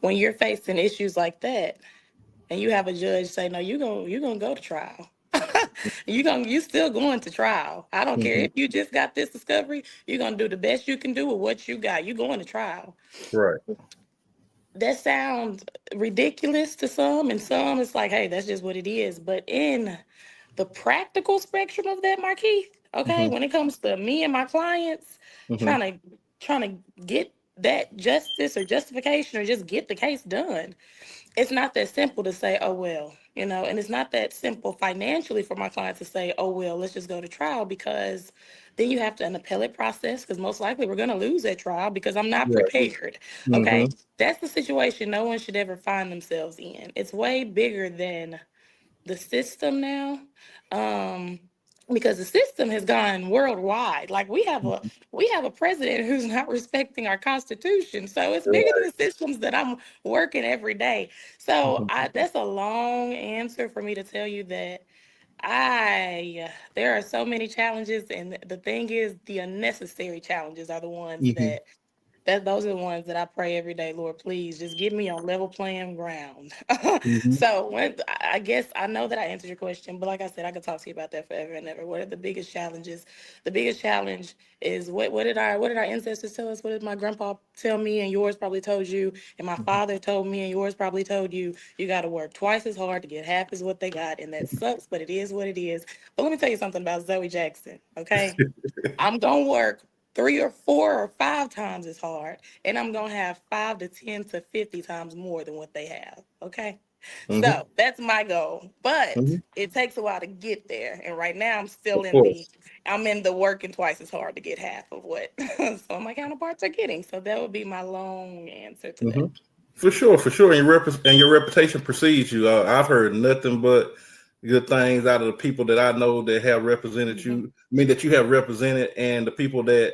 when you're facing issues like that, and you have a judge say, "No, you're gonna go to trial." You still going to trial. I don't care Hmm. if you just got this discovery. You're gonna do the best you can do with what you got. You going to trial. Right. That sounds ridiculous to some, and some it's like, hey, that's just what it is. But in the practical spectrum of that, Marquis, okay, Hmm. when it comes to me and my clients Hmm. trying to get that justice or justification or just get the case done, it's not that simple to say, oh, well, and it's not that simple financially for my client to say, oh, well, let's just go to trial, because then you have to an appellate process, because most likely we're going to lose that trial because I'm not Right. prepared. Hmm. Okay. That's the situation no one should ever find themselves in. It's way bigger than the system now. Um, because the system has gone worldwide. Like we have a president who's not respecting our constitution. So it's bigger than Right. the systems that I'm working every day. So Hmm. that's a long answer for me to tell you that I there are so many challenges, and the thing is, the unnecessary challenges are the ones Hmm. that those are the ones that I pray every day, Lord, please just get me on level playing ground. Hmm. So I guess I know that I answered your question, but like I said, I could talk to you about that forever and ever. What are the biggest challenges? The biggest challenge is what did our ancestors tell us? What did my grandpa tell me and yours probably told you? And my father told me and yours probably told you, you gotta work twice as hard to get half as what they got. And that sucks, but it is what it is. But let me tell you something about Zoe Jackson, okay? I'm gonna work 3 or 4 or 5 times as hard, and I'm gonna have 5 to 10 to 50 times more than what they have. Okay, Hmm. so that's my goal, but Hmm. it takes a while to get there. And right now, Of I'm course. in the working twice as hard to get half of what some of my counterparts are getting. So that would be my long answer to Hmm. that. For sure, for sure. And your reputation precedes you. I've heard nothing but good things out of the people that I know that have represented Mhm. you. I mean, that you have represented, and the people that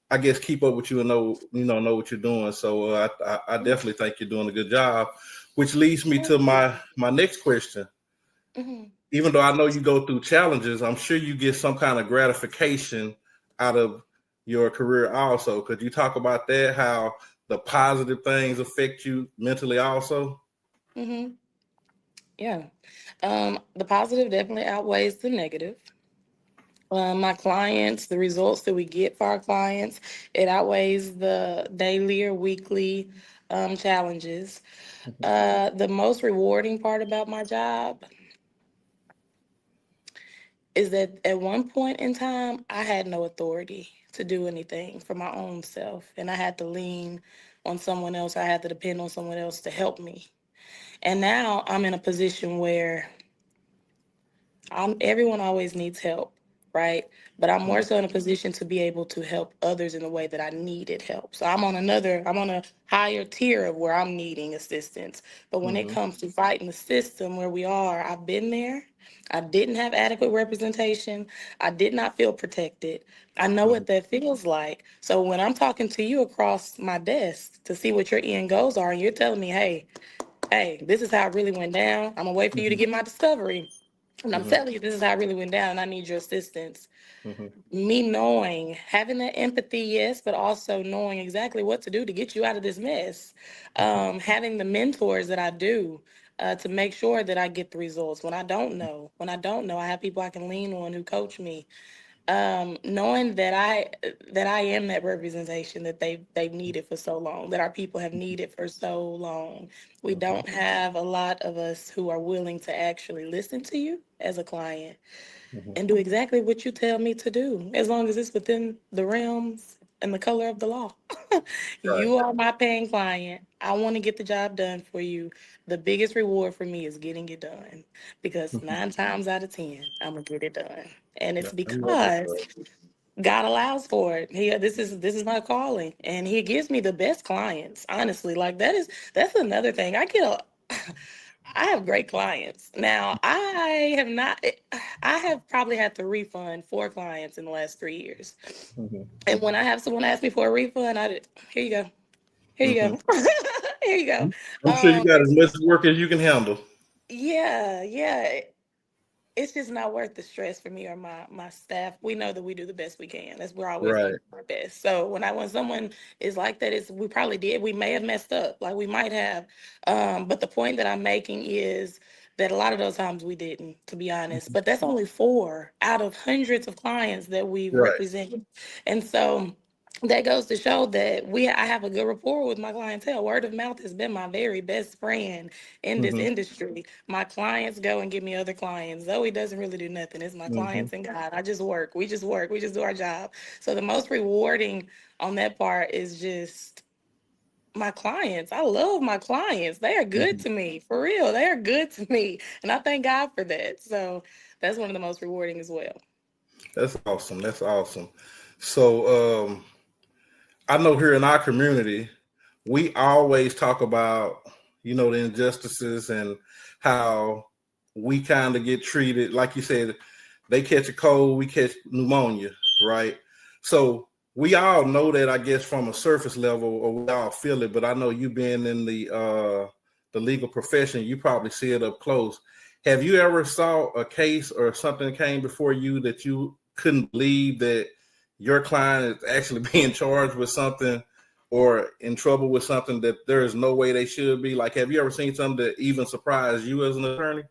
I guess keep up with you and know what you're doing. So I definitely think you're doing a good job. Which leads me to Thank you. my next question. Mhm. Even though I know you go through challenges, I'm sure you get some kind of gratification out of your career also. Could you talk about that? How the positive things affect you mentally also? Mhm. Yeah. The positive definitely outweighs the negative. My clients, the results that we get for our clients, it outweighs the daily or weekly challenges. The most rewarding part about my job is that at one point in time, I had no authority to do anything for my own self, and I had to lean on someone else. I had to depend on someone else to help me. And now I'm in a position where everyone always needs help, right? But I'm more so in a position to be able to help others in the way that I needed help. So I'm on a higher tier of where I'm needing assistance. But when it Mm-hmm. comes to fighting the system where we are, I've been there. I didn't have adequate representation. I did not feel protected. I know what that feels like. So when I'm talking to you across my desk to see what your end goals are, and you're telling me, hey, this is how it really went down. I'm gonna wait for you to Mm-hmm. get my discovery. And I'm Mm-hmm. telling you, this is how it really went down, and I need your assistance. Mm-hmm. Me knowing, having that empathy, yes, but also knowing exactly what to do to get you out of this mess. Having the mentors that I do to make sure that I get the results. When I don't know, I have people I can lean on who coach me, knowing that I am that representation that they've needed for so long, that our people have needed for so long. We Mm-hmm. don't have a lot of us who are willing to actually listen to you as a client Mm-hmm. and do exactly what you tell me to do, as long as it's within the realms and the color of the law. Right. You are my paying client. I want to get the job done for you. The biggest reward for me is getting it done, because Mm-hmm. 9 times out of 10, I'm gonna get it done. And it's I love it. because God allows for it. This is my calling, and He gives me the best clients. Honestly, like that's another thing. I have great clients. Now, I have not. I have probably had to refund 4 clients in the last 3 years. Mm-hmm. And when I have someone ask me for a refund, here you go, here you Mm-hmm. go, here you go. I'm sure you got as It's much work as you can handle. yeah, yeah. it's just not worth the stress for me or my staff. We know that we do the best we can. That's we're always Right. gonna do our best. So when someone is like that, it's we probably did. We may have messed up, like we might have. But the point that I'm making is that a lot of those times we didn't, to be honest. But that's only four out of hundreds of clients that we've Right. represented, and so that goes to show that I have a good rapport with my clientele. Word of mouth has been my very best friend in this Hmm. industry. My clients go and give me other clients. Zoe doesn't really do nothing. It's my Hmm. clients and God. I just work. We just work. We just do our job. So the most rewarding on that part is just my clients. I love my clients. They are good Hmm. to me. For real. They are good to me. And I thank God for that. So that's one of the most rewarding as well. That's awesome. That's awesome. So I know here in our community, we always talk about, the injustices and how we kind of get treated. Like you said, they catch a cold, we catch pneumonia, right? So we all know that, I guess, from a surface level, or we all feel it. But I know you being in the legal profession, you probably see it up close. Have you ever saw a case or something came before you that you couldn't believe that your client is actually being charged with something or in trouble with something that there is no way they should be? Like, have you ever seen something that even surprised you as an attorney?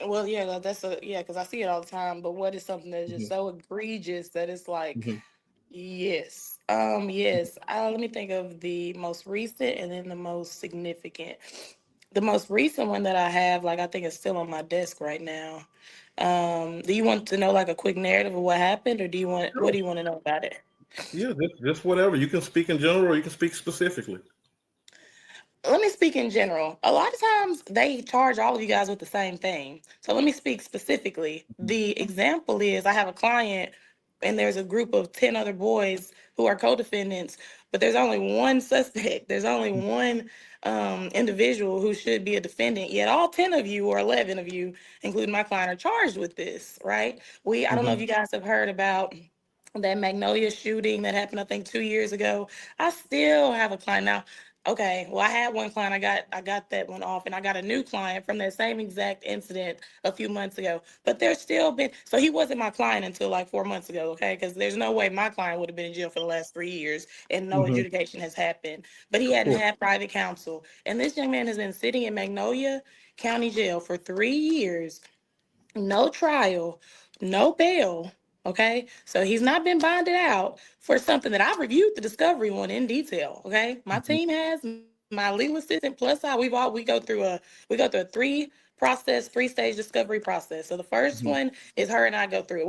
Well, yeah, because I see it all the time. But what is something that's just Hmm. so egregious that it's like, Hmm. yes, yes. Let me think of the most recent and then the most significant. The most recent one that I have, like I think it's still on my desk right now. Do you want to know like a quick narrative of what happened, or what Sure. do you want to know about it? Yeah, just whatever. You can speak in general, or you can speak specifically. Let me speak in general. A lot of times they charge all of you guys with the same thing. So let me speak specifically. The example is I have a client and there's a group of 10 other boys who are co-defendants, but there's only one suspect. There's only one individual who should be a defendant. Yet all 10 of you or 11 of you, including my client, are charged with this, right? I don't know if Hmm. you guys have heard about that Magnolia shooting that happened, I think 2 years ago. I still have a client now. Okay, well, I had one client. I got that one off, and I got a new client from that same exact incident a few months ago. But there's still been so he wasn't my client until like 4 months ago. Okay, because there's no way my client would have been in jail for the last 3 years and no Hmm. adjudication has happened. But he Of hadn't course. had private counsel, and this young man has been sitting in Magnolia County Jail for 3 years, no trial, no bail. Okay, so he's not been bonded out for something that I've reviewed the discovery on in detail. Okay, my Hmm. team has, my legal assistant plus I. We go through a three stage discovery process. So the first Hmm. one is her and I go through it.